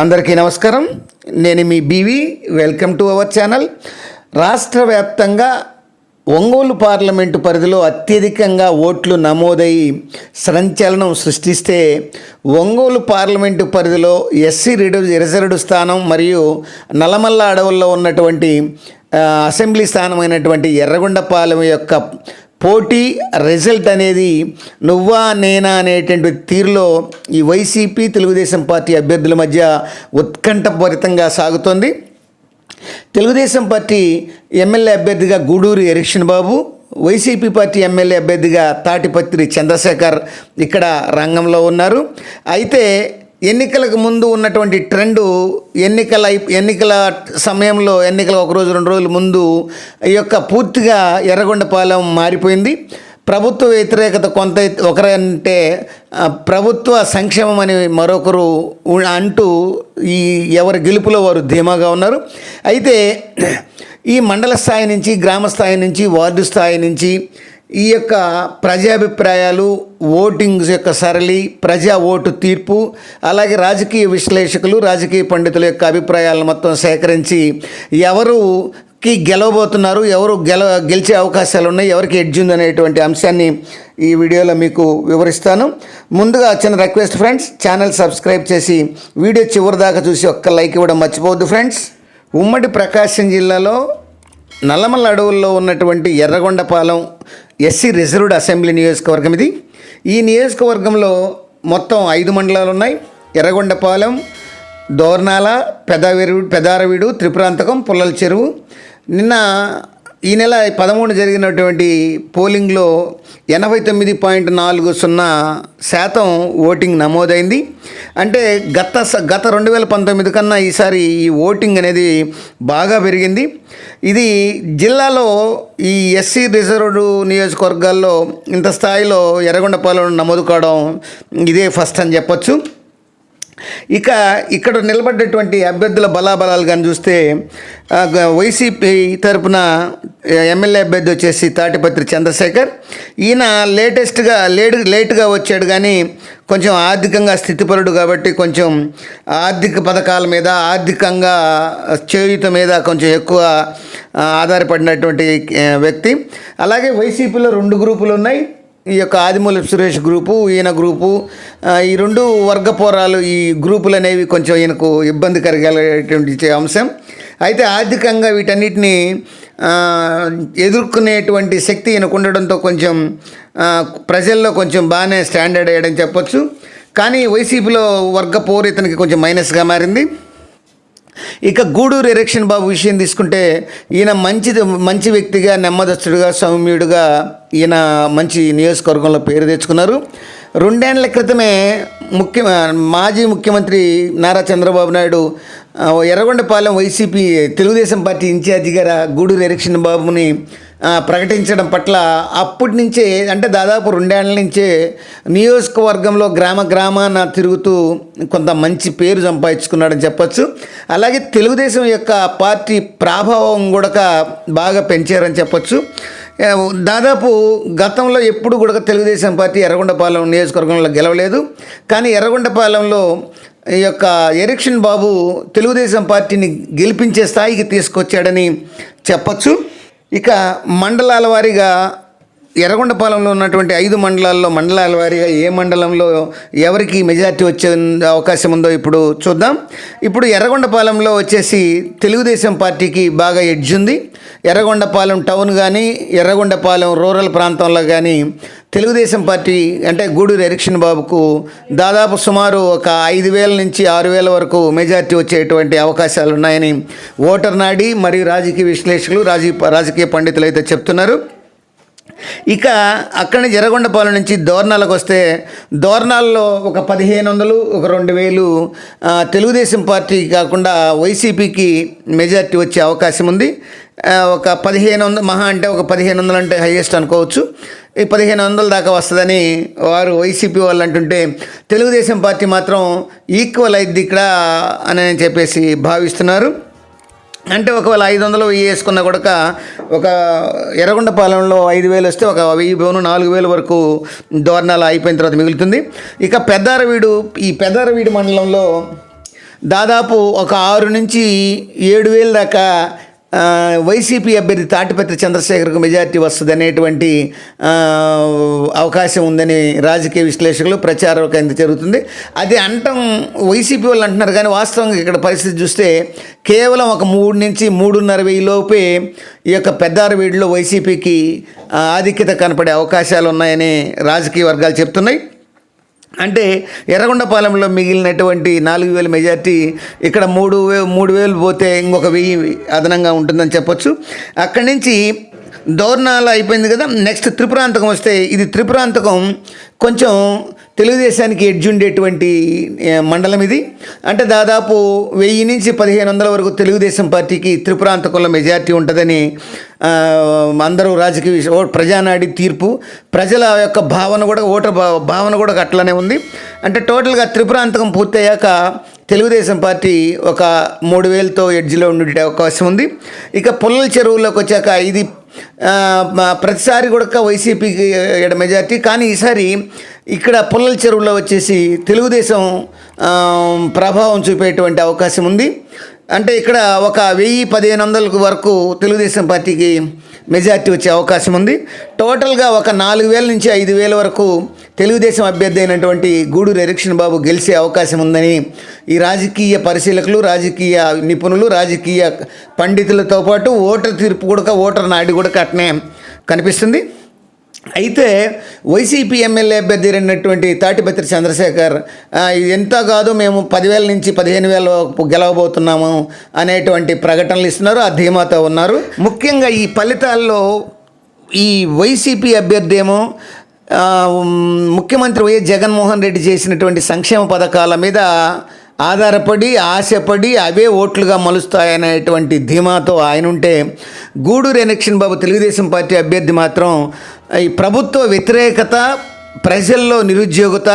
అందరికీ నమస్కారం. నేను మీ BV. Welcome to our channel. రాష్ట్ర వ్యాప్తంగా ఒంగోలు పార్లమెంటు పరిధిలో అత్యధికంగా ఓట్లు నమోదై సంచలనం సృష్టిస్తే, ఒంగోలు పార్లమెంటు పరిధిలో ఎస్సీ రిజర్వ్డ్ స్థానం మరియు నల్లమల్ల అడవుల్లో ఉన్నటువంటి అసెంబ్లీ స్థానమైనటువంటి ఎర్రగొండపాలెం యొక్క పోటీ రిజల్ట్ అనేది నువ్వా నేనా అనేటువంటి తీరులో ఈ వైసీపీ తెలుగుదేశం పార్టీ అభ్యర్థుల మధ్య ఉత్కంఠభరితంగా సాగుతోంది. తెలుగుదేశం పార్టీ ఎమ్మెల్యే అభ్యర్థిగా గూడూరు ఎరిక్షన్ బాబు, వైసీపీ పార్టీ ఎమ్మెల్యే అభ్యర్థిగా తాటిపత్రి చంద్రశేఖర్ ఇక్కడ రంగంలో ఉన్నారు. అయితే ఎన్నికలకు ముందు ఉన్నటువంటి ట్రెండు ఎన్నికల సమయంలో ఎన్నికల ఒక రోజు 2 రోజుల ముందు ఈ యొక్క పూర్తిగా ఎర్రగొండపాలెం మారిపోయింది. ప్రభుత్వ వ్యతిరేకత కొంత ఒకరంటే ప్రభుత్వ సంక్షేమం అని మరొకరు అంటూ ఈ ఎవరి గెలుపులో వారు ధీమాగా ఉన్నారు. అయితే ఈ మండల స్థాయి నుంచి, గ్రామ స్థాయి నుంచి, వార్డు స్థాయి నుంచి ఈ యొక్క ప్రజాభిప్రాయాలు, ఓటింగ్స్ యొక్క సరళి, ప్రజా ఓటు తీర్పు, అలాగే రాజకీయ విశ్లేషకులు, రాజకీయ పండితుల యొక్క అభిప్రాయాలను మొత్తం సేకరించి ఎవరుకి గెలవబోతున్నారు, ఎవరు గెలిచే అవకాశాలు ఉన్నాయి, ఎవరికి ఎడ్జ్ ఉంది అనేటువంటి అంశాన్ని ఈ వీడియోలో మీకు వివరిస్తాను. ముందుగా చిన్న రిక్వెస్ట్ ఫ్రెండ్స్, ఛానల్ సబ్స్క్రైబ్ చేసి వీడియో చివరి దాకా చూసి ఒక్క లైక్ ఇవ్వడం మర్చిపోవద్దు ఫ్రెండ్స్. ఉమ్మడి ప్రకాశం జిల్లాలో నల్లమల్ల అడవుల్లో ఉన్నటువంటి ఎర్రగొండపాలెం ఎస్సీ రిజర్వ్డ్ అసెంబ్లీ నియోజకవర్గం ఇది. ఈ నియోజకవర్గంలో మొత్తం 5 మండలాలు ఉన్నాయి. ఎర్రగొండపాలెం, దోర్నాల, పెదారవీడు, త్రిపురాంతకం, పుల్లల చెరువు. నిన్న ఈ నెల 13 జరిగినటువంటి పోలింగ్లో 89.40% ఓటింగ్ నమోదైంది. అంటే గత 2019 కన్నా ఈసారి ఈ ఓటింగ్ అనేది బాగా పెరిగింది. ఇది జిల్లాలో ఈ ఎస్సీ రిజర్వ్డ్ నియోజకవర్గాల్లో ఇంత స్థాయిలో ఎర్రగొండపాలెం నమోదు కావడం ఇదే ఫస్ట్ అని చెప్పొచ్చు. ఇక ఇక్కడ నిలబడ్డటువంటి అభ్యర్థుల బలాబలాలు కానీ చూస్తే, వైసీపీ తరపున ఎమ్మెల్యే అభ్యర్థి వచ్చేసి తాటిపత్రి చంద్రశేఖర్. ఈయన లేటుగా వచ్చాడు, కానీ కొంచెం ఆర్థికంగా స్థితిపరుడు కాబట్టి కొంచెం ఆర్థిక పథకాల మీద, ఆర్థికంగా చేయూత మీద కొంచెం ఎక్కువ ఆధారపడినటువంటి వ్యక్తి. అలాగే వైసీపీలో 2 గ్రూపులు ఉన్నాయి. ఈ యొక్క ఆదిమూలపు సురేష్ గ్రూపు, ఈయన గ్రూపు, ఈ 2 వర్గ పోరాలు, ఈ గ్రూపులు అనేవి కొంచెం ఈయనకు ఇబ్బంది కలిగేటువంటి అంశం. అయితే ఆర్థికంగా వీటన్నిటిని ఎదుర్కొనేటువంటి శక్తి ఈయనకు ఉండడంతో కొంచెం ప్రజల్లో కొంచెం బాగానే స్టాండర్డ్ అయ్యాడని చెప్పొచ్చు. కానీ వైసీపీలో వర్గ పోరు ఇతనికి కొంచెం మైనస్గా మారింది. ఇక గూడూరు ఎరిక్షన్ బాబు విషయం తీసుకుంటే, ఈయన మంచి వ్యక్తిగా, నెమ్మదస్తుడుగా, సౌమ్యుడుగా ఈయన మంచి నియోజకవర్గంలో పేరు తెచ్చుకున్నారు. 2 ఏళ్ల క్రితమే మాజీ ముఖ్యమంత్రి నారా చంద్రబాబు నాయుడు ఎర్రగొండపాలెం వైసీపీ తెలుగుదేశం పార్టీ ఇన్ఛార్జిగా గూడూరు ఎరిక్షన్ బాబుని ప్రకటించడం పట్ల అప్పటి నుంచే, అంటే దాదాపు 2 ఏళ్ల నుంచే నియోజకవర్గంలో గ్రామాన తిరుగుతూ కొంత మంచి పేరు సంపాదించుకున్నాడని చెప్పచ్చు. అలాగే తెలుగుదేశం యొక్క పార్టీ ప్రభావం కూడా బాగా పెంచారని చెప్పచ్చు. దాదాపు గతంలో ఎప్పుడు కూడా తెలుగుదేశం పార్టీ ఎర్రగొండపాలెం నియోజకవర్గంలో గెలవలేదు. కానీ ఎర్రగొండపాలెంలో ఈ యొక్క ఎరిక్షన్ బాబు తెలుగుదేశం పార్టీని గెలిపించే స్థాయికి తీసుకొచ్చాడని చెప్పచ్చు. ఇక మండలాల వారీగా ఎర్రగొండపాలెంలో ఉన్నటువంటి 5 మండలాల వారీగా ఏ మండలంలో ఎవరికి మెజార్టీ వచ్చే అవకాశం ఉందో ఇప్పుడు చూద్దాం. ఇప్పుడు ఎర్రగొండపాలెంలో వచ్చేసి తెలుగుదేశం పార్టీకి బాగా ఎడ్జ్ ఉంది. ఎర్రగొండపాలెం టౌన్ కానీ, ఎర్రగొండపాలెం రూరల్ ప్రాంతంలో కానీ తెలుగుదేశం పార్టీ అంటే గూడూరు ఎరిక్షన్ బాబుకు దాదాపు సుమారు ఒక 5,000 నుంచి 6,000 వరకు మెజార్టీ వచ్చేటువంటి అవకాశాలు ఉన్నాయని ఓటర్ నాడి మరియు రాజకీయ విశ్లేషకులు, రాజకీయ పండితులు అయితే చెప్తున్నారు. ఇక అక్కడి నుంచి ఎర్రగొండపాలెం నుంచి దోర్నాలకు వస్తే, దోర్నాల్లో ఒక 1,500, ఒక 2,000 తెలుగుదేశం పార్టీ కాకుండా వైసీపీకి మెజార్టీ వచ్చే అవకాశం ఉంది. ఒక 1,500 మహా అంటే ఒక 1,500 అంటే హైయెస్ట్ అనుకోవచ్చు. ఈ 1,500 దాకా వస్తుందని వారు వైసీపీ వాళ్ళు అంటుంటే, తెలుగుదేశం పార్టీ మాత్రం ఈక్వల్ అయింది ఇక్కడ అని చెప్పేసి భావిస్తున్నారు. అంటే ఒకవేళ 500 వేసుకున్నా కూడా ఒక ఎర్రగొండపాలెంలో 5,000 వస్తే ఒక 1,000 4,000 వరకు దోర్నాల అయిపోయిన తర్వాత మిగులుతుంది. ఇక పెద్దారవీడు మండలంలో దాదాపు ఒక 6,000-7,000 దాకా వైసీపీ అభ్యర్థి తాటిపత్రి చంద్రశేఖర్కు మెజార్టీ వస్తుంది అనేటువంటి అవకాశం ఉందని రాజకీయ విశ్లేషకులు ప్రచారం జరుగుతుంది. అది అంటాం వైసీపీ వాళ్ళు అంటున్నారు, కానీ వాస్తవంగా ఇక్కడ పరిస్థితి చూస్తే కేవలం ఒక 3,000-3,500 లోపే ఈ యొక్క పెద్దారవీడులో వైసీపీకి ఆధిక్యత కనపడే అవకాశాలు ఉన్నాయని రాజకీయ వర్గాలు చెప్తున్నాయి. అంటే ఎర్రగొండపాలెంలో మిగిలినటువంటి 4,000 మెజార్టీ ఇక్కడ 3,000 పోతే ఇంకొక 1,000 అదనంగా ఉంటుందని చెప్పొచ్చు. అక్కడి నుంచి దోర్నాల అయిపోయింది కదా, నెక్స్ట్ త్రిపురాంతకం వస్తే ఇది త్రిపురాంతకం కొంచెం తెలుగుదేశానికి ఎడ్జ్ ఉండేటువంటి మండలం ఇది. అంటే దాదాపు 1,000-1,500 వరకు తెలుగుదేశం పార్టీకి త్రిపురాంతకంలో మెజార్టీ ఉంటుందని అందరూ రాజకీయ ప్రజానాడి తీర్పు, ప్రజల యొక్క భావన కూడా, ఓటర్ భావన కూడా అట్లనే ఉంది. అంటే టోటల్గా త్రిపురాంతకం పూర్తయ్యాక తెలుగుదేశం పార్టీ ఒక 3,000తో ఎడ్జ్లో ఉండే అవకాశం ఉంది. ఇక పుల్లల చెరువులోకి వచ్చాక ఇది ప్రతిసారి కూడా వైసీపీకి మెజార్టీ, కానీ ఈసారి ఇక్కడ పుల్లల చెరువులో వచ్చేసి తెలుగుదేశం ప్రభావం చూపేటువంటి అవకాశం ఉంది. అంటే ఇక్కడ ఒక 1,000-1,500 వరకు తెలుగుదేశం పార్టీకి మెజార్టీ వచ్చే అవకాశం ఉంది. టోటల్గా ఒక 4,000-5,000 వరకు తెలుగుదేశం అభ్యర్థి అయినటువంటి గూడూరు ఎలక్షన్ బాబు గెలిచే అవకాశం ఉందని ఈ రాజకీయ పరిశీలకులు, రాజకీయ నిపుణులు, రాజకీయ పండితులతో పాటు ఓటర్ తీర్పు కూడా, ఓటర్ నాడి కూడా అట్నే కనిపిస్తుంది. అయితే వైసీపీ ఎమ్మెల్యే అభ్యర్థి అయినటువంటి తాటిపత్రి చంద్రశేఖర్ ఎంత కాదు మేము 10,000-15,000 గెలవబోతున్నాము అనేటువంటి ప్రకటనలు ఇస్తున్నారు, ఆ ధీమాతో ఉన్నారు. ముఖ్యంగా ఈ ఫలితాల్లో ఈ వైసీపీ అభ్యర్థి ఏమో ముఖ్యమంత్రి వైఎస్ జగన్మోహన్ రెడ్డి చేసినటువంటి సంక్షేమ పథకాల మీద ఆధారపడి, ఆశపడి అవే ఓట్లుగా మలుస్తాయనేటువంటి ధీమాతో ఆయన ఉంటే, గూడూరు ఎలక్షన్ బాబు తెలుగుదేశం పార్టీ అభ్యర్థి మాత్రం ఈ ప్రభుత్వ వ్యతిరేకత, ప్రజల్లో నిరుద్యోగత,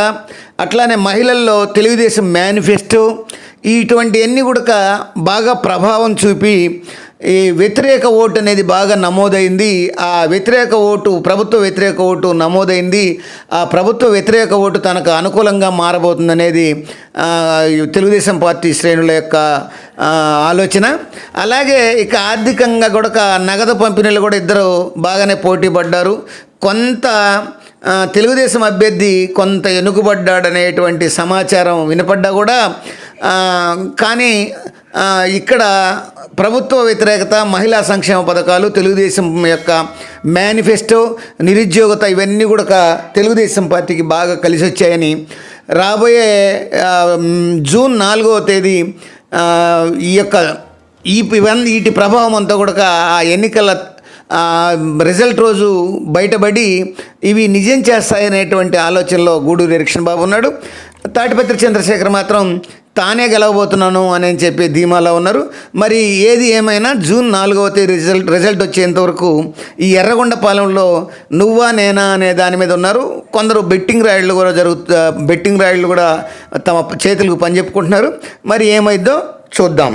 అట్లానే మహిళల్లో తెలుగుదేశం మేనిఫెస్టో ఇటువంటివన్నీ కూడా బాగా ప్రభావం చూపి ఈ వ్యతిరేక ఓటు అనేది బాగా నమోదైంది. ఆ వ్యతిరేక ఓటు, ప్రభుత్వ వ్యతిరేక ఓటు నమోదైంది. ఆ ప్రభుత్వ వ్యతిరేక ఓటు తనకు అనుకూలంగా మారబోతుందనేది తెలుగుదేశం పార్టీ శ్రేణుల యొక్క ఆలోచన. అలాగే ఇక ఆర్థికంగా కూడా నగదు పంపిణీలు కూడా ఇద్దరు బాగానే పోటీ పడ్డారు. కొంత తెలుగుదేశం అభ్యర్థి కొంత వెనుకబడ్డాడనేటువంటి సమాచారం వినపడ్డా కూడా, కానీ ఇక్కడ ప్రభుత్వ వ్యతిరేకత, మహిళా సంక్షేమ పథకాలు, తెలుగుదేశం యొక్క మేనిఫెస్టో, నిరుద్యోగత ఇవన్నీ కూడా తెలుగుదేశం పార్టీకి బాగా కలిసి వచ్చాయని రాబోయే జూన్ 4వ తేదీ ఈ యొక్క వీటి ప్రభావం అంతా కూడా ఆ ఎన్నికల రిజల్ట్ రోజు బయటపడి ఇవి నిజం చేస్తాయనేటువంటి ఆలోచనలో గూడూరు ఎలక్షన్ బాబు ఉన్నాడు. తాటిపత్రి చంద్రశేఖర్ మాత్రం తానే గెలవబోతున్నాను అని చెప్పి ధీమాలో ఉన్నారు. మరి ఏది ఏమైనా జూన్ 4వ తేదీ రిజల్ట్ వచ్చేంతవరకు ఈ ఎర్రగొండపాలెంలో నువ్వా నేనా అనే దాని మీద ఉన్నారు. కొందరు బెట్టింగ్ రాయిళ్ళు కూడా తమ చేతులకు పని చెప్పుకుంటున్నారు. మరి ఏమైద్దో చూద్దాం.